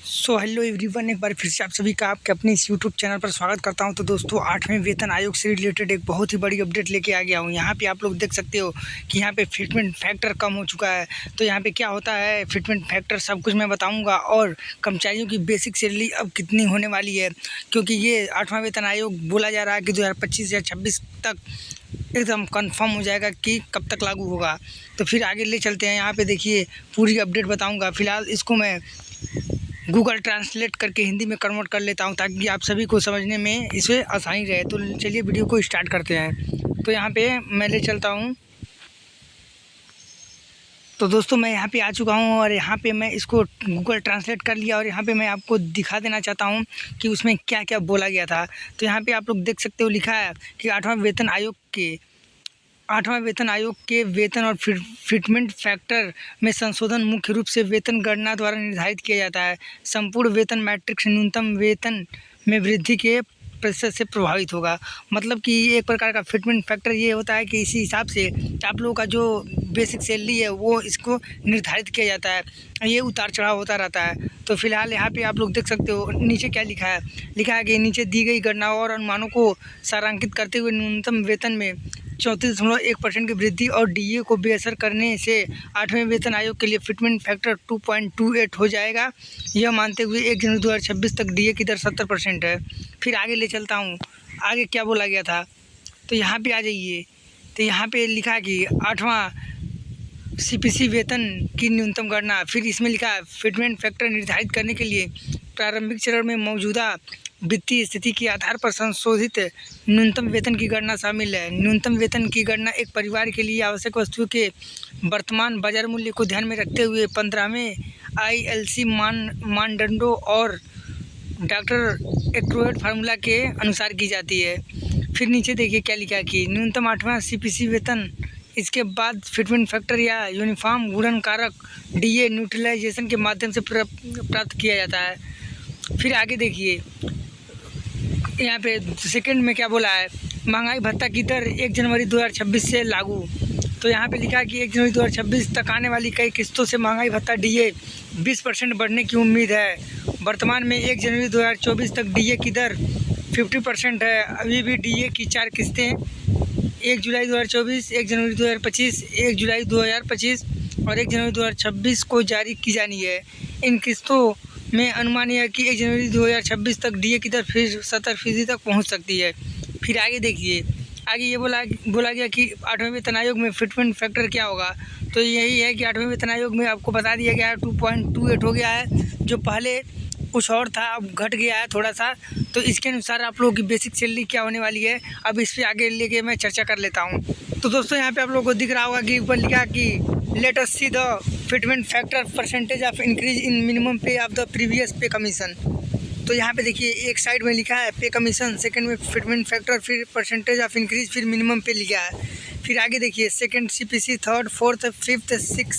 Hello everyone, एक बार फिर से आप सभी का आपके अपने इस यूट्यूब चैनल पर स्वागत करता हूं। तो दोस्तों, 8वें वेतन आयोग से रिलेटेड एक बहुत ही बड़ी अपडेट लेके आ गया हूं। यहां पे आप लोग देख सकते हो कि यहां पे फिटमेंट फैक्टर कम हो चुका है। तो यहां पे क्या होता है, फिटमेंट फैक्टर सब कुछ मैं बताऊंगा, और कर्मचारियों की बेसिक सैलरी अब कितनी होने वाली है, क्योंकि ये 8वां वेतन आयोग बोला जा रहा है कि 2025 या 26 तक एकदम कंफर्म हो जाएगा कि कब तक लागू होगा। तो फिर आगे ले चलते हैं। यहाँ पे देखिए, पूरी अपडेट बताऊंगा। फिलहाल इसको मैं गूगल ट्रांसलेट करके हिंदी में कन्वर्ट कर लेता हूँ, ताकि आप सभी को समझने में इसे आसानी रहे। तो चलिए वीडियो को स्टार्ट करते हैं। तो यहाँ पे मैं ले चलता हूँ। तो दोस्तों, मैं यहाँ पे आ चुका हूँ और यहाँ पे मैं इसको गूगल ट्रांसलेट कर लिया, और यहाँ पे मैं आपको दिखा देना चाहता हूँ कि उसमें क्या क्या बोला गया था। तो यहाँ पे आप लोग देख सकते हो, लिखा है कि 8वां वेतन आयोग के वेतन और फिटमेंट फैक्टर में संशोधन मुख्य रूप से वेतन गणना द्वारा निर्धारित किया जाता है। संपूर्ण वेतन मैट्रिक्स न्यूनतम वेतन में वृद्धि के प्रतिशत से प्रभावित होगा। मतलब कि एक प्रकार का फिटमेंट फैक्टर ये होता है कि इसी हिसाब से आप लोगों का जो बेसिक सैलरी है वो इसको निर्धारित किया जाता है। ये उतार चढ़ाव होता रहता है। तो फिलहाल यहाँ पे आप लोग देख सकते हो, नीचे क्या लिखा है कि नीचे दी गई गणनाओं और अनुमानों को सारांकित करते हुए न्यूनतम वेतन में 34.1% की वृद्धि और डीए को बेअसर करने से 8वें वेतन आयोग के लिए फिटमेंट फैक्टर 2.28 हो जाएगा। यह मानते हुए 1 जनवरी 2026 तक डीए की दर 70% है। फिर आगे ले चलता हूँ, आगे क्या बोला गया था। तो यहाँ पे आ जाइए। तो यहाँ पे लिखा है कि 8वां सीपीसी वेतन की न्यूनतम गणना। फिर इसमें लिखा है, फिटमेंट फैक्टर निर्धारित करने के लिए प्रारंभिक चरण में मौजूदा वित्तीय स्थिति के आधार पर संशोधित न्यूनतम वेतन की गणना शामिल है। न्यूनतम वेतन की गणना एक परिवार के लिए आवश्यक वस्तुओं के वर्तमान बाजार मूल्य को ध्यान में रखते हुए 15वें ILC मानदंडों और डॉक्टर एक्रोएट फार्मूला के अनुसार की जाती है। फिर नीचे देखिए क्या लिखा है कि न्यूनतम 8वां सीपीसी वेतन, इसके बाद फिटमेंट फैक्टर या यूनिफॉर्म गुणन कारक डीए न्यूट्रलाइजेशन के माध्यम से प्राप्त किया जाता है। फिर आगे देखिए, यहाँ पे सेकंड में क्या बोला है, महंगाई भत्ता की दर 1 जनवरी 2026 से लागू। तो यहाँ पे लिखा है कि 1 जनवरी 2026 तक आने वाली कई किस्तों से महंगाई भत्ता डीए 20% बढ़ने की उम्मीद है। वर्तमान में 1 जनवरी 2024 तक डीए की दर 50% है। अभी भी डीए की 4 किस्तें 1 जुलाई 2024, 1 जनवरी 2025, 1 जुलाई 2025 और 1 जनवरी 2026 को जारी की जानी है। इन किस्तों में अनुमान है कि 1 जनवरी 2026 तक डीए की दर फिर 70% तक पहुंच सकती है। फिर आगे देखिए, आगे ये बोला गया कि 8वें वेतन आयोग में फिटमेंट फैक्टर क्या होगा। तो यही है कि 8वें वेतन आयोग में आपको बता दिया गया है 2.28 हो गया है, जो पहले कुछ और था, अब घट गया है थोड़ा सा। तो इसके अनुसार आप लोगों की बेसिक सैलरी क्या होने वाली है, अब इस पर आगे लेके मैं चर्चा कर लेता हूँ। तो दोस्तों, यहाँ पे आप लोगों को दिख रहा होगा कि ऊपर लिखा कि let us see the fitment factor percentage of increase in minimum पे ऑफ द प्रीवियस पे कमीशन। तो यहाँ पे देखिए, एक साइड में लिखा है पे कमीशन, सेकंड में फिटमेंट फैक्टर, फिर परसेंटेज ऑफ इंक्रीज, फिर मिनिमम पे लिखा है। फिर आगे देखिए, second CPC, third, fourth, fifth, 6,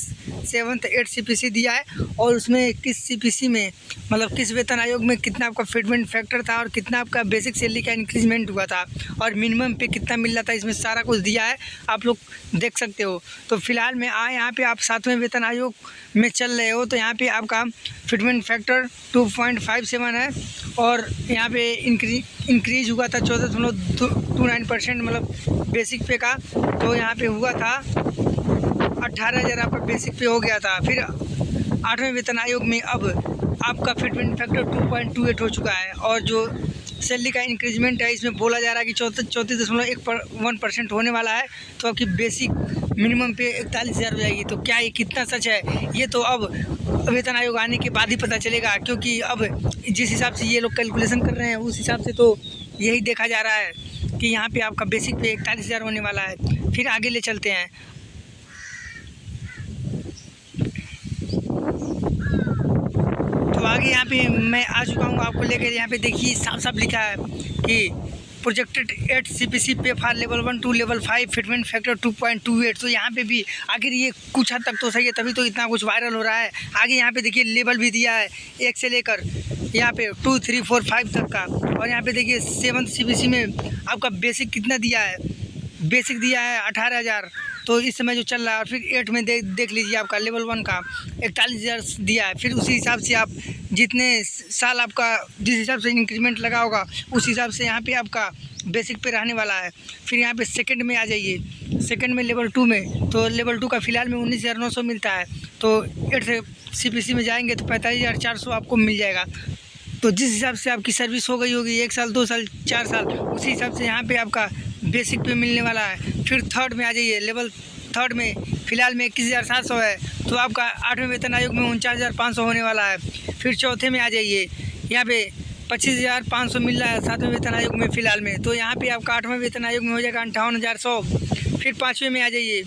7, 8 CPC दिया है, और उसमें किस सीपीसी में, मतलब किस वेतन आयोग में कितना आपका फिटमेंट फैक्टर था और कितना आपका बेसिक सैलरी का इंक्रीजमेंट हुआ था, और मिनिमम पे कितना मिल रहा था, इसमें सारा कुछ दिया है, आप लोग देख सकते हो। तो फिलहाल में यहाँ पे आप 7वें वेतन आयोग में चल रहे हो, तो यहाँ पे आपका फिटमेंट फैक्टर 2.57 है, और यहाँ पे इंक्रीज हुआ था 14.29%, मतलब बेसिक पे का। तो यहाँ पे हुआ था 18,000 आपका बेसिक पे हो गया था। फिर 8वें वेतन आयोग में अब आपका फिटमेंट फैक्टर 2.28 हो चुका है, और जो सैलरी का इंक्रीजमेंट है, इसमें बोला जा रहा है कि 34.1% होने वाला है। तो आपकी बेसिक मिनिमम पे 41,000 हो जाएगी। तो क्या ये कितना सच है, ये तो अब वेतन आयोग आने के बाद ही पता चलेगा, क्योंकि अब जिस हिसाब से ये लोग कैलकुलेशन कर रहे हैं, उस हिसाब से तो यही देखा जा रहा है कि यहाँ पे आपका बेसिक पे 41,000 होने वाला है। फिर आगे ले चलते हैं। तो आगे यहाँ पे मैं आ चुका हूँ आपको लेकर। यहाँ पे देखिए, साफ साफ लिखा है कि projected 8 CPC pay for level 1 to level 5 fitment factor 2.28। तो यहाँ पे भी आखिर ये कुछ हद तक तो सही है, तभी तो इतना कुछ वायरल हो रहा है। आगे यहाँ पे देखिए, लेवल भी दिया है 1 से लेकर यहाँ पे 2, 3, 4, 5 तक का। और यहाँ पे देखिए 7th सीपीसी में आपका बेसिक कितना दिया है, बेसिक दिया है 18,000। तो इस समय जो चल रहा है। और फिर 8 में देख लीजिए आपका लेवल 1 का 41,000 दिया है। फिर उसी हिसाब से आप जितने साल आपका जिस हिसाब से इंक्रीमेंट लगा होगा उस हिसाब से यहाँ पे आपका बेसिक पे रहने वाला है। फिर यहाँ पे सेकंड में आ जाइए, सेकंड में लेवल 2 में, तो लेवल 2 का फ़िलहाल में 19,900 मिलता है। तो 8 CPC में जाएंगे तो 45,400 आपको मिल जाएगा। तो जिस हिसाब से आपकी सर्विस हो गई होगी 1 साल 2 साल 4 साल, उसी हिसाब से यहाँ पे आपका बेसिक पे मिलने वाला है। फिर थर्ड में आ जाइए, लेवल थर्ड में फ़िलहाल में 21,700 है, तो आपका 8वें वेतन आयोग में 49,500 होने वाला है। फिर चौथे में आ जाइए, यहाँ पे 25,500 मिल रहा है 7वें वेतन आयोग में फ़िलहाल में, तो यहाँ पे आपका 8वें वेतन आयोग में हो जाएगा 58,100। फिर 5वें में आ जाइए,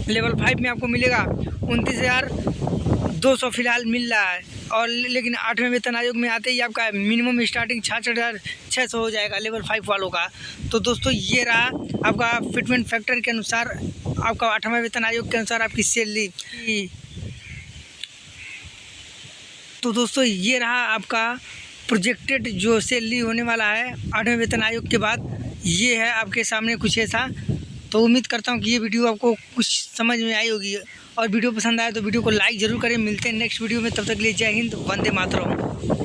लेवल 5 में आपको मिलेगा 29,200 फ़िलहाल मिल रहा है। और लेकिन 8वें वेतन आयोग में आते ही आपका मिनिमम स्टार्टिंग 66,600 हो जाएगा लेवल 5 वालों का। तो दोस्तों ये रहा आपका फिटमेंट फैक्टर के अनुसार आपका 8वें वेतन आयोग के अनुसार आपकी सैलरी। तो दोस्तों ये रहा आपका प्रोजेक्टेड जो सैलरी होने वाला है 8वें वेतन आयोग के बाद, ये है आपके सामने कुछ ऐसा। तो उम्मीद करता हूँ कि ये वीडियो आपको कुछ समझ में आई होगी, और वीडियो पसंद आए तो वीडियो को लाइक ज़रूर करें। मिलते हैं नेक्स्ट वीडियो में, तब तक के लिए जय हिंद, वंदे मातरम।